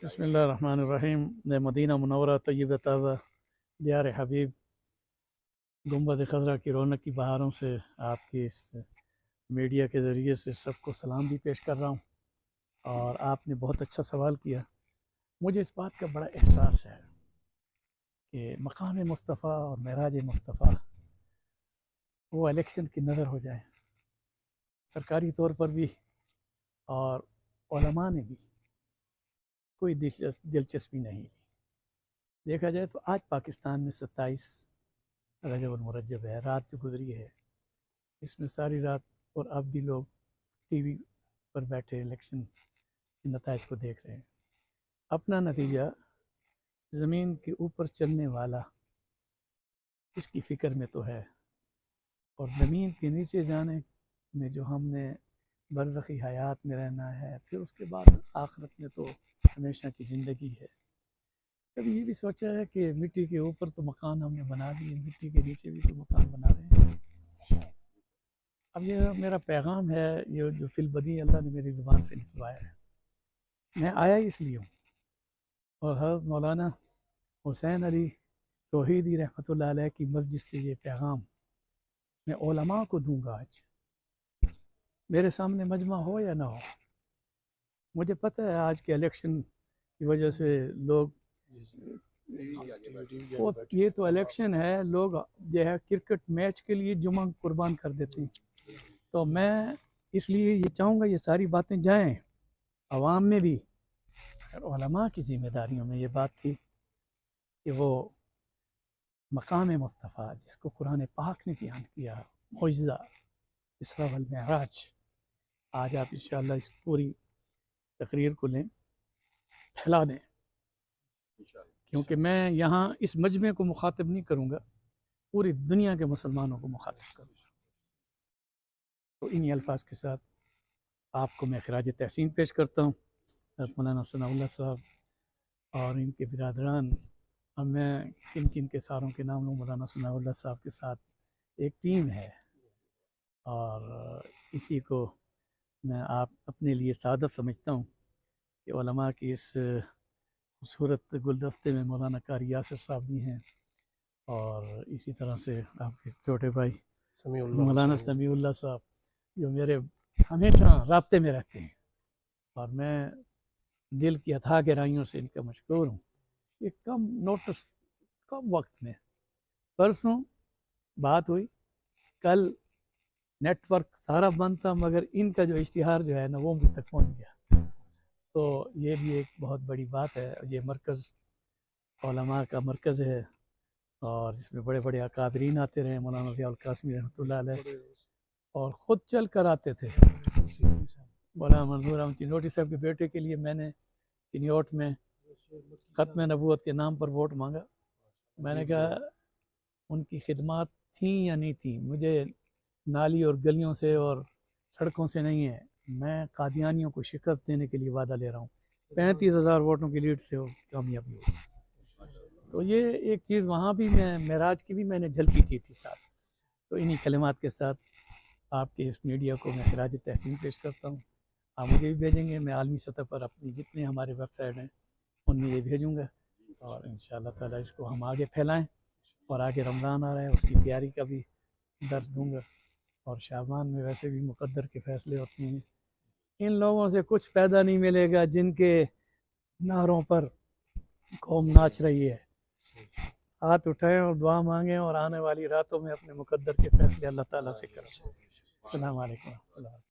بسم اللہ الرحمن الرحیم۔ مدینہ منورہ طیبہ طاہرہ دیار حبیب گنبد خضرا کی رونق کی بہاروں سے آپ کی اس میڈیا کے ذریعے سے سب کو سلام بھی پیش کر رہا ہوں۔ اور آپ نے بہت اچھا سوال کیا۔ مجھے اس بات کا بڑا احساس ہے کہ مقام مصطفیٰ اور معراج مصطفیٰ وہ الیکشن کی نظر ہو جائے، سرکاری طور پر بھی اور علماء نے بھی کوئی دلچسپی نہیں لی۔ دیکھا جائے تو آج پاکستان میں 27 رجب المرجب ہے، رات جو گزری ہے اس میں ساری رات اور اب بھی لوگ ٹی وی پر بیٹھے الیکشن کے نتائج کو دیکھ رہے ہیں۔ اپنا نتیجہ زمین کے اوپر چلنے والا اس کی فکر میں تو ہے، اور زمین کے نیچے جانے میں جو ہم نے برزخی حیات میں رہنا ہے، پھر اس کے بعد آخرت میں تو ہمیشہ کی زندگی ہے۔ کبھی یہ بھی سوچا ہے کہ مٹی کے اوپر تو مکان ہم نے بنا دیے، مٹی کے نیچے بھی تو مکان بنا رہے ہیں۔ اب یہ میرا پیغام ہے، یہ جو فی البدی اللہ نے میری زبان سے نکلوایا ہے، میں آیا اس لیے ہوں، اور حضرت مولانا حسین علی توحیدی رحمۃ اللہ علیہ کی مسجد سے یہ پیغام میں علماء کو دوں گا۔ آج میرے سامنے مجمع ہو یا نہ ہو، مجھے پتہ ہے آج کے الیکشن کی وجہ سے لوگ یہ تو الیکشن ہے، لوگ جو ہے کرکٹ میچ کے لیے جمعہ قربان کر دیتے ہیں۔ تو میں اس لیے یہ چاہوں گا یہ ساری باتیں جائیں عوام میں بھی۔ علماء کی ذمہ داریوں میں یہ بات تھی کہ وہ مقام مصطفیٰ جس کو قرآن پاک نے بیان کیا، معجزہ اسراء والمعراج، آج آپ انشاءاللہ اس پوری تقریر کو لیں، پھیلا دیں، کیونکہ میں یہاں اس مجمع کو مخاطب نہیں کروں گا، پوری دنیا کے مسلمانوں کو مخاطب کروں گا۔ تو انہی الفاظ کے ساتھ آپ کو میں خراج تحسین پیش کرتا ہوں، حضرت مولانا ثناء اللہ صاحب اور ان کے برادران۔ اب میں کن کن کے ساروں کے نام لوں؟ مولانا ثناء اللہ صاحب کے ساتھ ایک ٹیم ہے، اور اسی کو میں آپ اپنے لیے سعادت سمجھتا ہوں کہ علماء کی اس خوبصورت گلدستے میں مولانا قاری یاسر صاحب بھی ہیں، اور اسی طرح سے آپ کے چھوٹے بھائی مولانا سمیع اللہ صاحب جو میرے ہمیشہ رابطے میں رہتے ہیں، اور میں دل کی اتھاہ گہرائیوں سے ان کا مشکور ہوں۔ یہ کم وقت میں پرسوں بات ہوئی، کل نیٹ ورک سارا بند تھا، مگر ان کا جو اشتہار جو ہے نا وہ مجھ تک پہنچ گیا۔ تو یہ بھی ایک بہت بڑی بات ہے۔ یہ مرکز علماء کا مرکز ہے، اور اس میں بڑے بڑے اکابرین آتے رہے، مولانا ضیاء القاسمی رحمۃ اللہ علیہ، اور خود چل کر آتے تھے۔ مولانا منظور احمد چنوٹی صاحب کے بیٹے کے لیے میں نے چنیوٹ میں ختم نبوت کے نام پر ووٹ مانگا۔ میں نے کہا ان کی خدمات تھیں یا نہیں تھیں، مجھے نالی اور گلیوں سے اور سڑکوں سے نہیں ہے، میں قادیانیوں کو شکست دینے کے لیے وعدہ لے رہا ہوں۔ 35,000 ووٹوں کی لیڈ سے وہ کامیابی ہوئی۔ تو یہ ایک چیز وہاں بھی میں معراج کی بھی میں نے جھلکی کی تھی ساتھ۔ تو انہی کلمات کے ساتھ آپ کے اس میڈیا کو میں خراج تحسین پیش کرتا ہوں۔ آپ مجھے بھی بھیجیں گے، میں عالمی سطح پر اپنی جتنے ہمارے ویب سائٹ ہیں ان میں یہ بھیجوں گا، اور انشاءاللہ تعالیٰ اس کو ہم آگے پھیلائیں، اور آگے رمضان آ رہا ہے اس کی تیاری کا بھی درس دوں گا، اور شعبان میں ویسے بھی مقدر کے فیصلے ہوتے ہیں۔ ان لوگوں سے کچھ پیدا نہیں ملے گا جن کے نعروں پر قوم ناچ رہی ہے۔ ہاتھ اٹھائیں اور دعا مانگیں، اور آنے والی راتوں میں اپنے مقدر کے فیصلے اللہ تعالیٰ سے کریں۔ السلام علیکم ورحمۃ اللہ۔